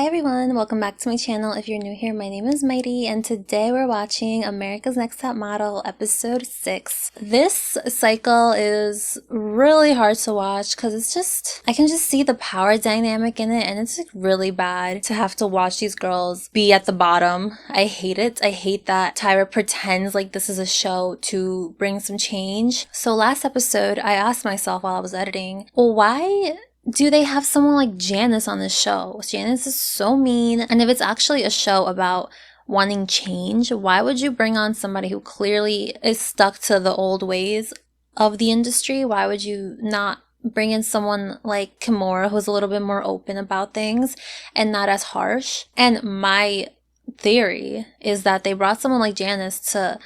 everyone, welcome back to my channel. If you're new here, my name is Mighty and today we're watching America's Next Top Model episode 6. This cycle is really hard to watch because it's just, I can just see the power dynamic in it and it's like really bad to have to watch these girls be at the bottom. I hate it. I hate that Tyra pretends like this is a show to bring some change. So last episode, I asked myself while I was editing, well, why do they have someone like Janice on this show? Janice is so mean. And if it's actually a show about wanting change, why would you bring on somebody who clearly is stuck to the old ways of the industry? Why would you not bring in someone like Kimura, who's a little bit more open about things and not as harsh? And my theory is that they brought someone like Janice to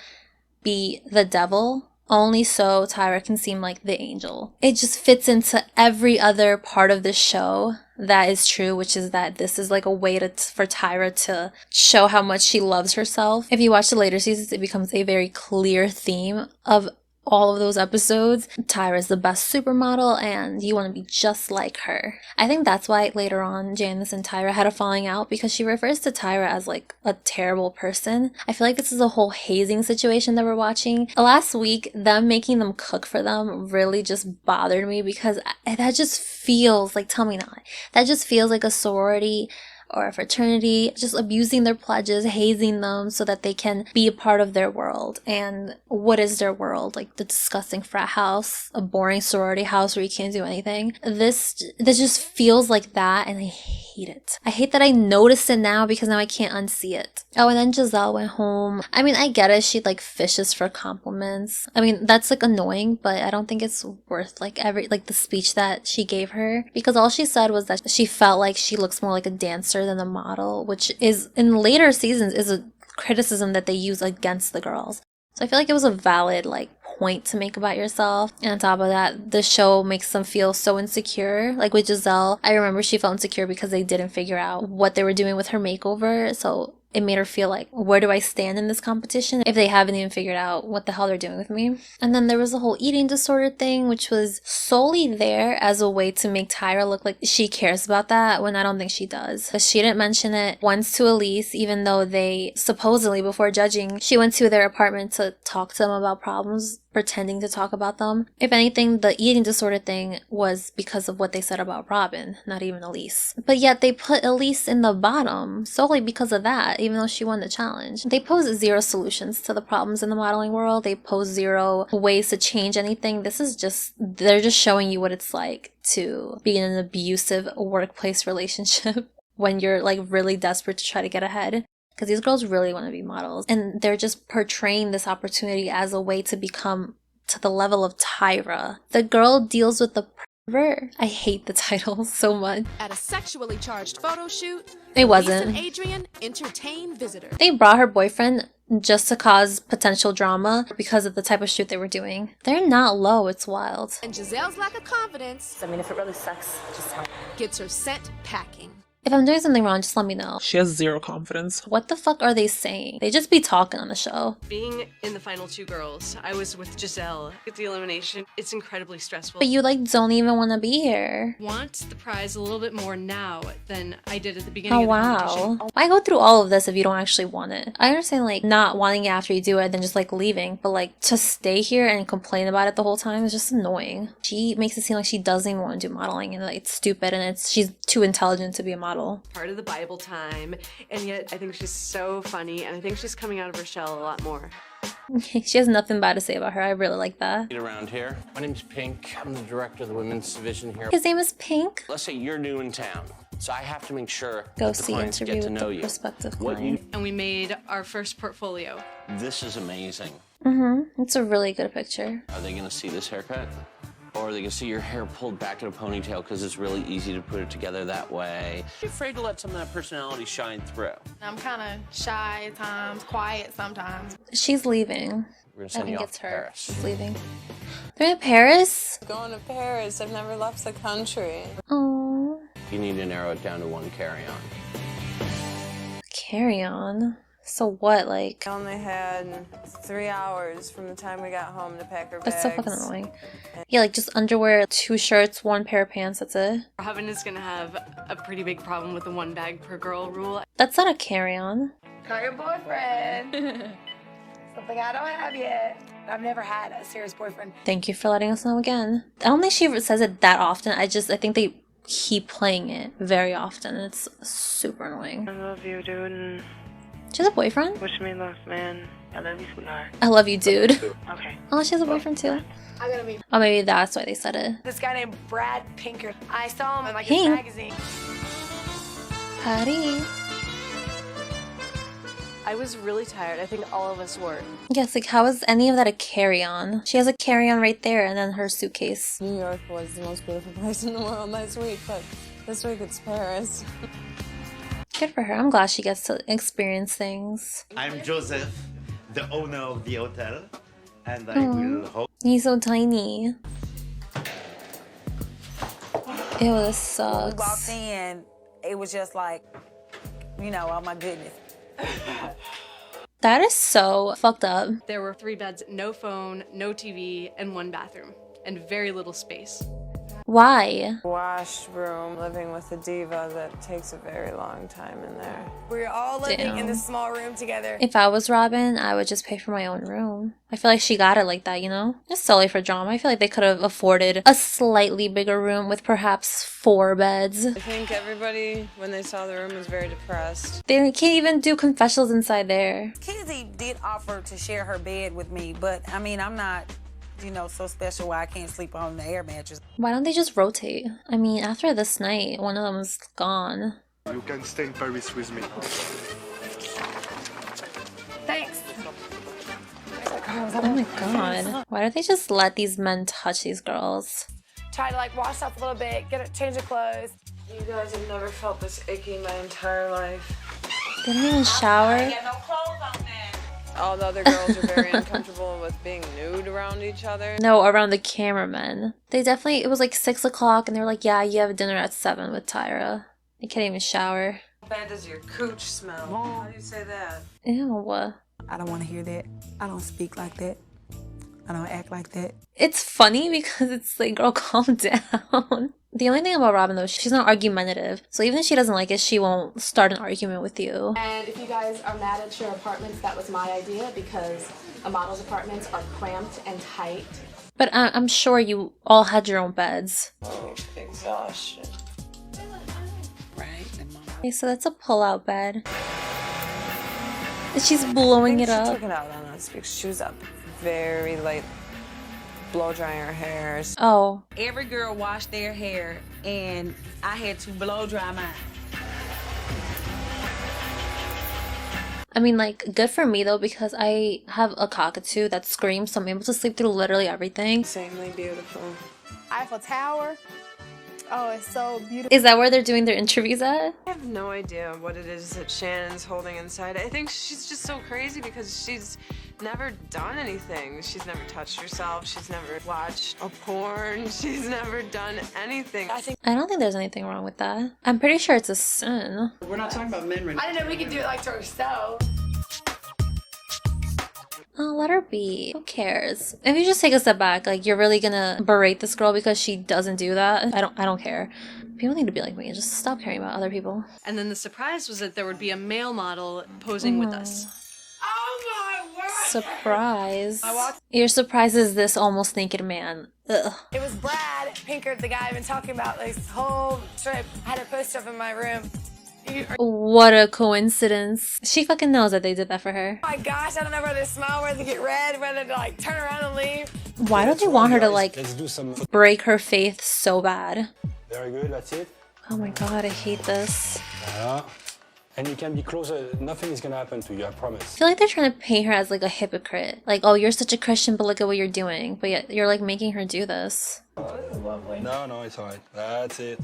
be the devil only so Tyra can seem like the angel. It just fits into every other part of the show that is true, which is that this is like a way for Tyra to show how much she loves herself. If you watch the later seasons, it becomes a very clear theme of all of those episodes. Tyra's the best supermodel and you want to be just like her. I think that's why later on Janice and Tyra had a falling out, because she refers to Tyra as like a terrible person. I feel like this is a whole hazing situation that we're watching. Last week, them making them cook for them really just bothered me because that just feels like, tell me not, that just feels like a sorority or a fraternity just abusing their pledges, hazing them so that they can be a part of their world. And what is their world? Like the disgusting frat house, a boring sorority house where you can't do anything. This just feels like that and I hate it. I hate that I noticed it now because now I can't unsee it. Oh, and then Giselle went home. I mean, I get it. She like fishes for compliments. I mean, that's like annoying, but I don't think it's worth like the speech that she gave her, because all she said was that she felt like she looks more like a dancer than a model, which is in later seasons is a criticism that they use against the girls. So I feel like it was a valid like point to make about yourself. And on top of that, the show makes them feel so insecure. Like with Giselle, I remember she felt insecure because they didn't figure out what they were doing with her makeover. So it made her feel like, where do I stand in this competition if they haven't even figured out what the hell they're doing with me? And then there was the whole eating disorder thing, which was solely there as a way to make Tyra look like she cares about that, when I don't think she does. Because she didn't mention it once to Elise, even though they supposedly, before judging, she went to their apartment to talk to them about problems, pretending to talk about them. If anything, the eating disorder thing was because of what they said about Robin, not even Elise. But yet they put Elise in the bottom solely because of that, even though she won the challenge. They pose zero solutions to the problems in the modeling world. They pose zero ways to change anything. This is just, they're just showing you what it's like to be in an abusive workplace relationship when you're like really desperate to try to get ahead. Because these girls really want to be models. And they're just portraying this opportunity as a way to become to the level of Tyra. The girl deals with the pervert. I hate the title so much. At a sexually charged photo shoot, it wasn't. Elise and Adrian entertain visitors. They brought her boyfriend just to cause potential drama because of the type of shoot they were doing. They're not low, it's wild. And Giselle's lack of confidence, I mean, if it really sucks, just tell me. Gets her sent packing. If I'm doing something wrong, just let me know. She has zero confidence. What the fuck are they saying? They just be talking on the show. Being in the final two girls, I was with Giselle at the elimination. It's incredibly stressful. But you like don't even want to be here. Want the prize a little bit more now than I did at the beginning of the competition. Wow. Why go through all of this if you don't actually want it? I understand like not wanting it after you do it, then just like leaving. But like to stay here and complain about it the whole time is just annoying. She makes it seem like she doesn't even want to do modeling and like it's stupid and she's too intelligent to be a model. Part of the Bible time, and yet I think she's so funny, and I think she's coming out of her shell a lot more. She has nothing bad to say about her. I really like that. Around here. My name's Pink. I'm the director of the women's division here. His name is Pink. Let's say you're new in town, so I have to make sure Go that the see clients interview get to with know the you. prospective What client. And we made our first portfolio. This is amazing. It's a really good picture. Are they gonna see this haircut? Or are they gonna see your hair pulled back in a ponytail because it's really easy to put it together that way? Are you afraid to let some of that personality shine through? I'm kind of shy at times, quiet sometimes. She's leaving. We're gonna I send you think off it's to her. Paris. She's leaving. They're in Paris? Going to Paris. I've never left the country. Oh. You need to narrow it down to one carry-on. Carry on. So what, like? I only had 3 hours from the time we got home to pack her That's bags. so fucking annoying. Yeah, like just underwear, 2 shirts, 1 pair of pants, that's it. Robin is gonna have a pretty big problem with the 1 bag per girl rule. That's not a carry-on. Call your boyfriend. Something I don't have yet. I've never had a serious boyfriend. Thank you for letting us know again. I don't think she says it that often. I think they keep playing it very often. It's super annoying. I love you, dude. She has a boyfriend? Wish me luck, man. I love you, sweetheart. I love you, dude. Okay. Oh, she has a boyfriend too. I gotta meet Oh, maybe that's why they said it. this guy named Brad Pinker. I saw him in like Pink? his magazine. Patty. I was really tired. I think all of us were. Yes, like how is any of that a carry-on? She has a carry-on right there and then her suitcase. New York was the most beautiful place in the world last week, but this week it's Paris. Good for her. I'm glad she gets to experience things. I'm Joseph, the owner of the hotel, and I will host. He's so tiny. Ew, this When we walked sucks. in, it was just like, you know, oh my goodness. That is so fucked up. There were 3 beds, no phone, no TV, and 1 bathroom, and very little space. Why? Washroom, living with a diva that takes a very long time in there. We're all living in Damn. this small room together. If I was Robin, I would just pay for my own room. I feel like she got it like that, you know? Just solely for drama. I feel like they could have afforded a slightly bigger room with perhaps 4 beds. I think everybody, when they saw the room, was very depressed. They can't even do confessionals inside there. Kenzie did offer to share her bed with me, but I mean, I'm not, you know, so special why I can't sleep on the air mattress. Why don't they just rotate? I mean, after this night, one of them's gone. You can stay in Paris with me. Thanks. Oh my god. Why don't they just let these men touch these girls? Try to like wash up a little bit, change of clothes. You guys have never felt this icky my entire life. They didn't even shower. No clothes on there. All the other girls are very uncomfortable with being nude around each other. No, around the cameramen. They definitely, it was like 6 o'clock and they were like, yeah, you have dinner at 7 with Tyra. They can't even shower. How bad does your cooch smell? How do you say that? Ew. I don't want to hear that. I don't speak like that. I don't act like that. It's funny because it's like, girl, calm down. The only thing about Robin though, she's not argumentative. So even if she doesn't like it, she won't start an argument with you. And if you guys are mad at your apartments, that was my idea because a model's apartments are cramped and tight. But I'm sure you all had your own beds. Oh, exhaustion. Right? Okay, so that's a pull-out bed. And she's blowing it She up. took it out on us because she was up very late blow drying her hair. Oh. Every girl washed their hair, and I had to blow dry mine. I mean, like, good for me though, because I have a cockatoo that screams, so I'm able to sleep through literally everything. Insanely beautiful. Eiffel Tower. Oh, it's so beautiful. Is that where they're doing their interviews at? I have no idea what it is that Shannon's holding inside. I think she's just so crazy because she's never done anything. She's never touched herself. She's never watched a porn. She's never done anything. I don't think there's anything wrong with that. I'm pretty sure it's a sin. We're not talking about men right now. I didn't know we could do it like to ourselves. Oh, let her be. Who cares? If you just take a step back, like you're really gonna berate this girl because she doesn't do that, I don't care. People need to be like me and just stop caring about other people. And then the surprise was that there would be a male model posing with us. Oh my word! Surprise. Your surprise is this almost naked man. Ugh. It was Brad Pinker, the guy I've been talking about this whole trip. I had a poster up in my room. What a coincidence. She fucking knows that they did that for her. Oh my gosh, I don't know whether to smile, whether to get red, whether to like turn around and leave. Why don't they want her to like Let's do some. break her faith so bad? Very good, that's it. Oh my god, I hate this. Voilà. And you can be closer. Nothing is gonna happen to you, I promise. I feel like they're trying to paint her as like a hypocrite. Like, oh, you're such a Christian, but look at what you're doing. But yet you're like making her do this. No, it's alright. That's it.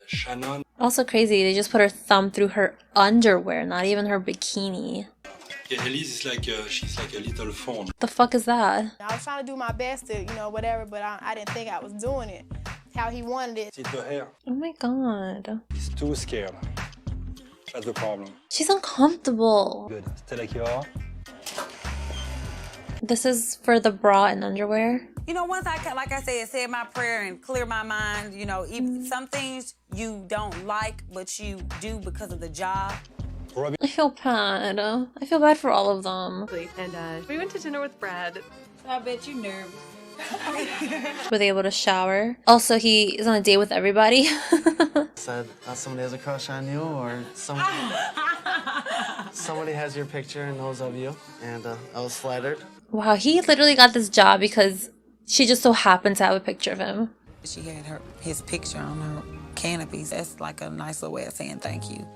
Shannon. Also crazy, they just put her thumb through her underwear, not even her bikini. Yeah, Elise is like, she's like a little fawn. The fuck is that? I was trying to do my best to, whatever, but I didn't think I was doing it how he wanted it. It's the hair. Oh my god. He's too scared. That's the problem. She's uncomfortable. Good. Stay like you are. This is for the bra and underwear. You know, once like I said my prayer and clear my mind, you know, some things you don't like, but you do because of the job. I feel bad. I feel bad for all of them. And we went to dinner with Brad. I bet you nervous. Were they able to shower? Also, he is on a date with everybody. Said somebody has a crush on you, or somebody has your picture and knows of you, and I was flattered. Wow, he literally got this job because she just so happened to have a picture of him. She had his picture on her canopies. That's like a nice little way of saying thank you.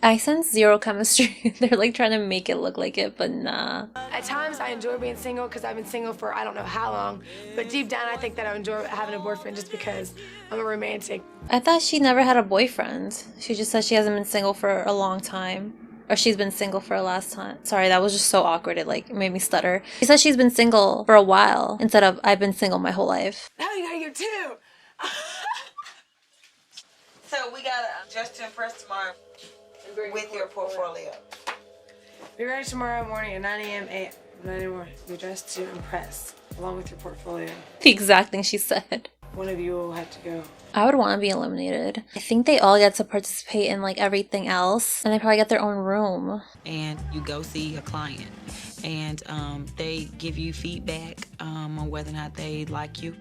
I sense zero chemistry. They're like trying to make it look like it, but nah. At times, I enjoy being single because I've been single for I don't know how long. But deep down, I think that I enjoy having a boyfriend just because I'm a romantic. I thought she never had a boyfriend. She just said she hasn't been single for a long time. Or she's been single for a last time. Sorry, that was just so awkward. It like made me stutter. She said she's been single for a while instead of I've been single my whole life. Now you gotta get two. So we gotta just to impress tomorrow with your portfolio. Be ready tomorrow morning at 9 a.m. 9 a.m. Be dressed to impress, along with your portfolio. The exact thing she said. One of you will have to go. I would want to be eliminated. I think they all get to participate in like everything else, and they probably get their own room. And you go see a client, and they give you feedback on whether or not they like you.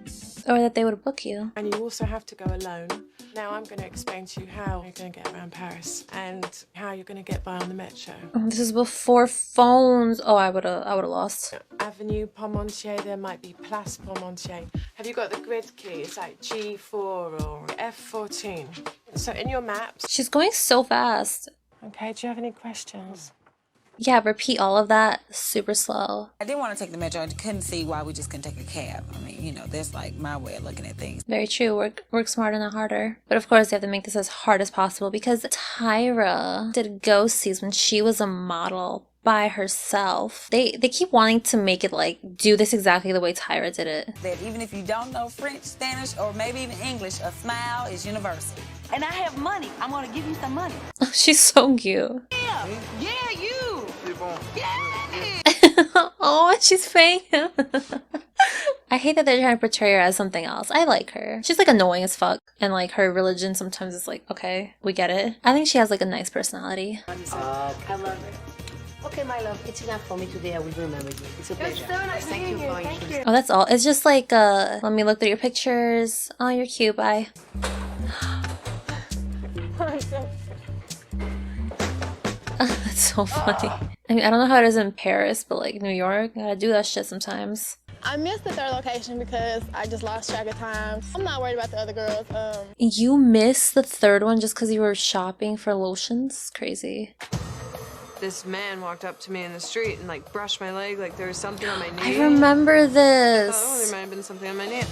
Or that they would book you. And you also have to go alone. Now I'm going to explain to you how you're going to get around Paris and how you're going to get by on the metro. Oh, this is before phones. Oh, I would've lost. Avenue Parmentier, there might be Place Parmentier. Have you got the grid key? It's like G4 or F14. So in your maps... She's going so fast. Okay, do you have any questions? Yeah, repeat all of that super slow. I didn't want to take the metro. I couldn't see why we just couldn't take a cab. I mean, you know, that's like my way of looking at things. Very true. Work smarter, not harder. But of course, they have to make this as hard as possible because Tyra did ghosties when she was a model by herself. They keep wanting to make it like do this exactly the way Tyra did it. That even if you don't know French, Spanish, or maybe even English, a smile is universal. And I have money. I'm gonna give you some money. She's so cute. Yeah, you. Yeah. Oh, she's paying him. I hate that they're trying to portray her as something else. I like her. She's like annoying as fuck. And like her religion sometimes is like, okay, we get it. I think she has like a nice personality. I love it. Okay, my love, it's enough for me today. I will remember you. It's a pleasure. so nice Thank you for your Oh, that's all. It's just like, let me look through your pictures. Oh, you're cute. Bye. That's so funny. I mean, I don't know how it is in Paris, but like New York, I gotta do that shit sometimes. I missed the third location because I just lost track of time. I'm not worried about the other girls. You missed the third one just because you were shopping for lotions? Crazy. This man walked up to me in the street and like brushed my leg like there was something on my knee. I remember this. Oh, there might have been something on my knee.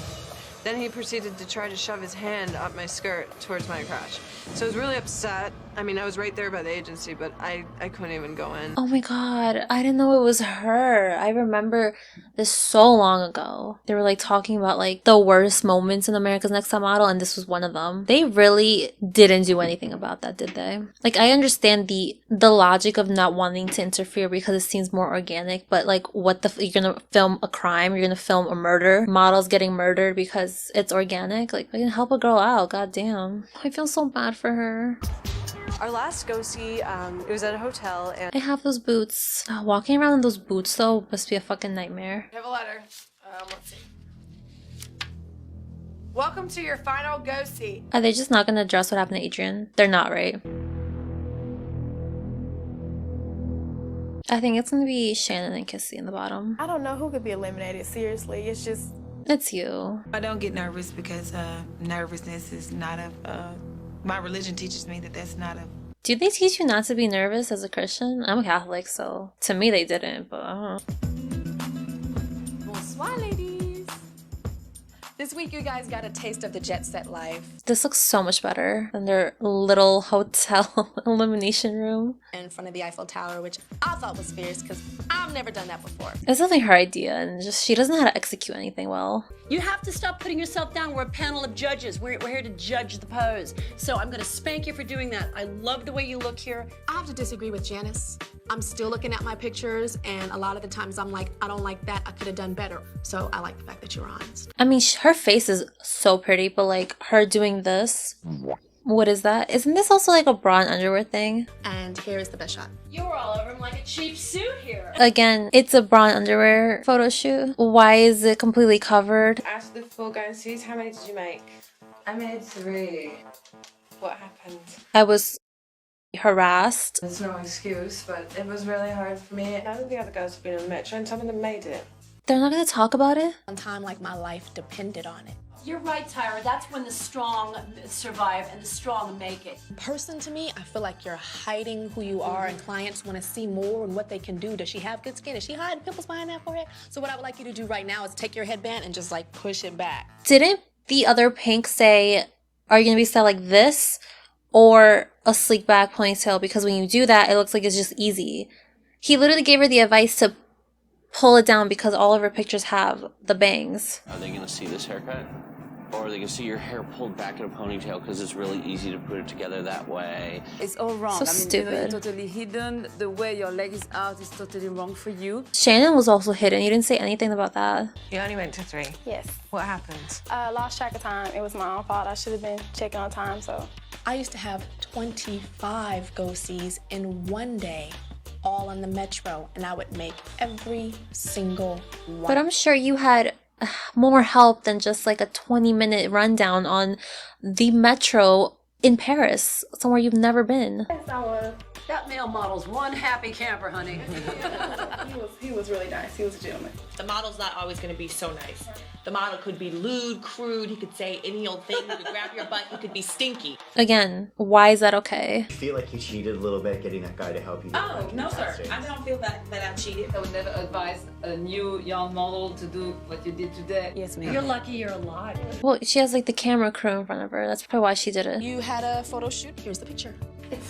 Then he proceeded to try to shove his hand up my skirt towards my crotch. So I was really upset. I mean, I was right there by the agency, but I couldn't even go in. Oh my god, I didn't know it was her. I remember this so long ago. They were like talking about like the worst moments in America's Next Top Model, and this was one of them. They really didn't do anything about that, did they? Like, I understand the logic of not wanting to interfere because it seems more organic, but like, what the you're gonna film a crime, you're gonna film a murder, models getting murdered because it's organic? Like, I can help a girl out, goddamn. I feel so bad for her. Our last go-see, it was at a hotel, and I have those boots. Walking around in those boots, though, must be a fucking nightmare. I have a letter. Let's see. Welcome to your final go-see. Are they just not gonna address what happened to Adrian? They're not, right? I think it's gonna be Shannon and Kissy in the bottom. I don't know who could be eliminated. Seriously, it's just... It's you. I don't get nervous because nervousness is not a... my religion teaches me that that's not a... Do they teach you not to be nervous as a Christian? I'm a Catholic, so to me they didn't, but I don't know. Bonsoir, ladies. This week, you guys got a taste of the jet set life. This looks so much better than their little hotel elimination room. In front of the Eiffel Tower, which I thought was fierce because I've never done that before. It's definitely her idea, and just she doesn't know how to execute anything well. You have to stop putting yourself down. We're a panel of judges. We're here to judge the pose. So I'm gonna spank you for doing that. I love the way you look here. I have to disagree with Janice. I'm still looking at my pictures, and a lot of the times I'm like, I don't like that. I could have done better. So I like the fact that you're honest. I mean, her face is so pretty, but like her doing this, what is that? Isn't this also like a bra and underwear thing? And here is the best shot. You were all over him like a cheap suit here. Again, it's a bra and underwear photo shoot. Why is it completely covered? After the 4 going suits, how many did you make? I made 3. What happened? I was harassed. There's no excuse, but it was really hard for me. None of the other girls have been in the metro and some of them made it. They're not gonna talk about it? One time, like my life depended on it. You're right, Tyra. That's when the strong survive and the strong make it. Person to me, I feel like you're hiding who you are, and clients want to see more and what they can do. Does she have good skin? Is she hiding pimples behind that forehead? So what I would like you to do right now is take your headband and just like push it back. Didn't the other pink say, are you gonna be styled like this or a sleek back ponytail? Because when you do that, it looks like it's just easy. He literally gave her the advice to pull it down because all of her pictures have the bangs. Are they gonna see this haircut? Or are they gonna see your hair pulled back in a ponytail because it's really easy to put it together that way? It's all wrong. So stupid. You're totally hidden. The way your leg is out is totally wrong for you. Shannon was also hidden. You didn't say anything about that. You only went to 3. Yes. What happened? I lost track of time. It was my own fault. I should have been checking on time, so. I used to have 25 go-sees in one day, all on the metro, and I would make every single one. But I'm sure you had more help than just like a 20-minute rundown on the metro in Paris, somewhere you've never been. Yes, I was. That male model's one happy camper, honey. He was really nice. He was a gentleman. The model's not always going to be so nice. The model could be lewd, crude, he could say any old thing, he could grab your butt, he could be stinky. Again, why is that okay? I feel like you cheated a little bit getting that guy to help you. Oh, no sir, I don't feel that I cheated. I would never advise a new young model to do what you did today. Yes, ma'am. You're lucky you're alive. Well, she has like the camera crew in front of her. That's probably why she did it. You had a photo shoot. Here's the picture.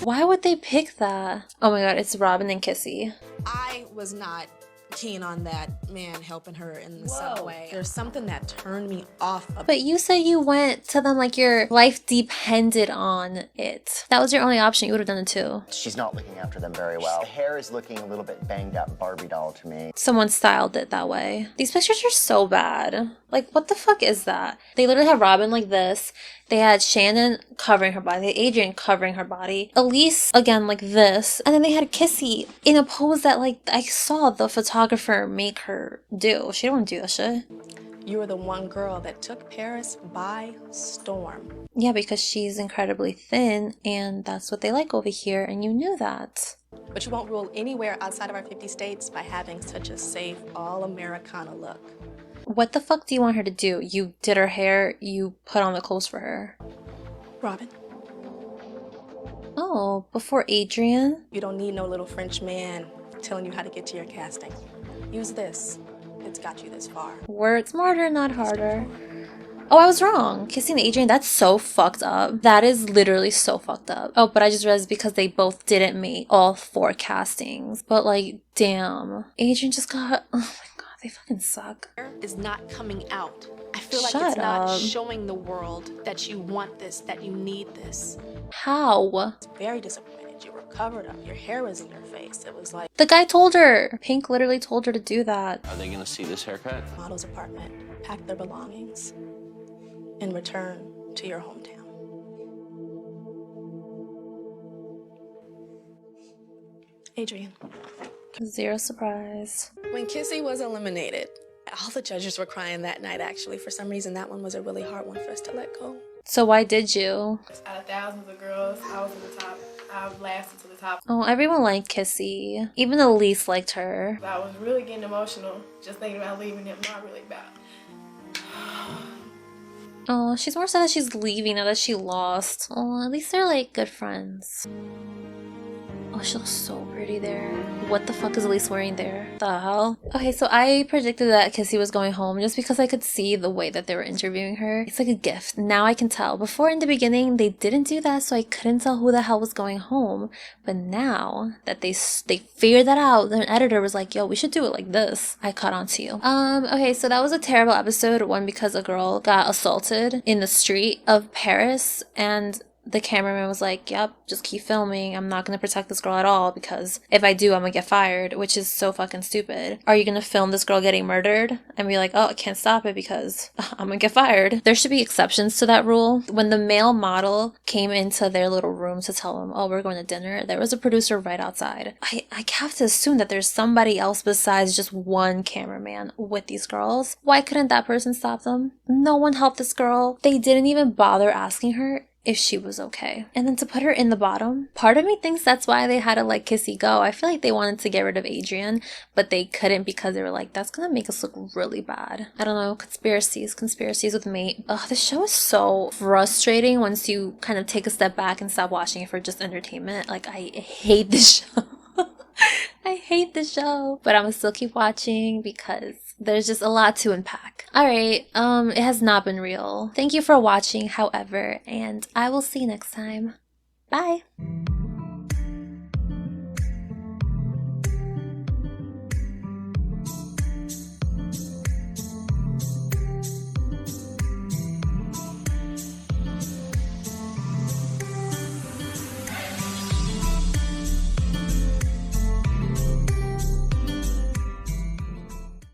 Why would they pick that? Oh my god, it's Robin and Kissy. I was not keen on that man helping her in the subway. There's something that turned me off of. But you said you went to them like your life depended on it. That was your only option. You would have done it too. She's not looking after them very well. The hair is looking a little bit banged up Barbie doll to me. Someone styled it that way. These pictures are so bad. Like, what the fuck is that? They literally had Robin like this. They had Shannon covering her body. They had Adrian covering her body. Elise, again, like this. And then they had Kissy in a pose that, like, I saw the photographer make her do. She don't do that shit. You were the one girl that took Paris by storm. Yeah, because she's incredibly thin, and that's what they like over here, and you knew that. But you won't rule anywhere outside of our 50 states by having such a safe, all-Americana look. What the fuck do you want her to do? You did her hair, you put on the clothes for her. Robin. Oh, before Adrian? You don't need no little French man telling you how to get to your casting. Use this. It's got you this far. Work smarter, not harder. Oh, I was wrong. Kissing Adrian, that's so fucked up. That is literally so fucked up. Oh, but I just realized because they both didn't make all 4 castings. But like, damn. Adrian just got... Oh my god, they fucking suck. Is not coming out. I feel like Shut it's not up. showing the world that you want this, that you need this. How? It's very disappointed. You were covered up. Your hair was in your face. It was like... The guy told her. Pink literally told her to do that. Are they gonna see this haircut? Model's apartment. Pack their belongings and return to your hometown. Adrian. Zero surprise. When Kissy was eliminated, all the judges were crying that night, actually. For some reason, that one was a really hard one for us to let go. So why did you? Out of thousands of girls, I was at the top. I lasted to the top. Oh, everyone liked Kissy. Even Elise liked her. I was really getting emotional just thinking about leaving him. Not really about. Oh, she's more sad that she's leaving now that she lost. Oh, at least they're like good friends. Oh, she looks so pretty there. What the fuck is Elise wearing there? The hell? Okay, so I predicted that Kissy was going home just because I could see the way that they were interviewing her. It's like a gift. Now I can tell. Before, in the beginning, they didn't do that, so I couldn't tell who the hell was going home. But now that they figured that out, the editor was like, yo, we should do it like this. I caught on to you. Okay, so that was a terrible episode. One, because a girl got assaulted in the street of Paris, and the cameraman was like, yep, just keep filming. I'm not going to protect this girl at all because if I do, I'm going to get fired, which is so fucking stupid. Are you going to film this girl getting murdered and be like, oh, I can't stop it because I'm going to get fired? There should be exceptions to that rule. When the male model came into their little room to tell them, oh, we're going to dinner, there was a producer right outside. I have to assume that there's somebody else besides just one cameraman with these girls. Why couldn't that person stop them? No one helped this girl. They didn't even bother asking her if she was okay. And then to put her in the bottom, part of me thinks that's why they had to let Kissy go. I feel like they wanted to get rid of Adrian, but they couldn't because they were like, that's gonna make us look really bad. I don't know, conspiracies with mate. Ugh, the show is so frustrating once you kind of take a step back and stop watching it for just entertainment. Like, I hate this show. I hate the show, but I'm gonna still keep watching because there's just a lot to unpack. Alright, it has not been real. Thank you for watching, however, and I will see you next time. Bye!